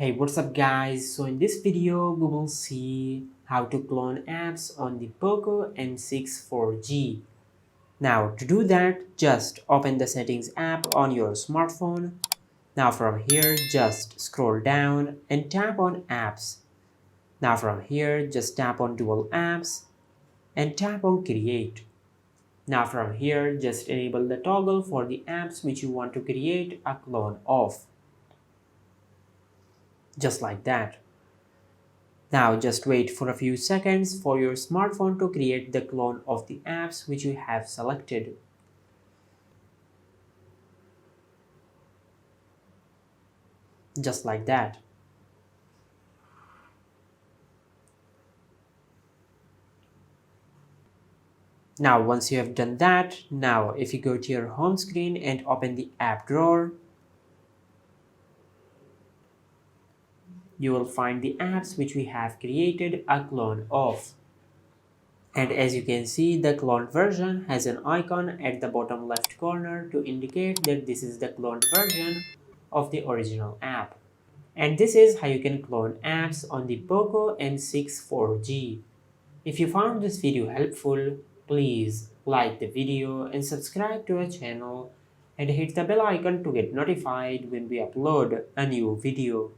Hey, what's up guys? So in this video we will see how to clone apps on the Poco M6 4G. Now to do that, just open the settings app on your smartphone. Now from here just scroll down and tap on apps. Now from here just tap on dual apps and tap on create. Now from here just enable the toggle for the apps which you want to create a clone of. Just like that. Now just wait for a few seconds for your smartphone to create the clone of the apps which you have selected. Just like that. Now once you have done that, now if you go to your home screen and open the app drawer, you will find the apps which we have created a clone of. And as you can see, the cloned version has an icon at the bottom left corner to indicate that this is the cloned version of the original app. And this is how you can clone apps on the Poco M6 4G. If you found this video helpful, please like the video and subscribe to our channel and hit the bell icon to get notified when we upload a new video.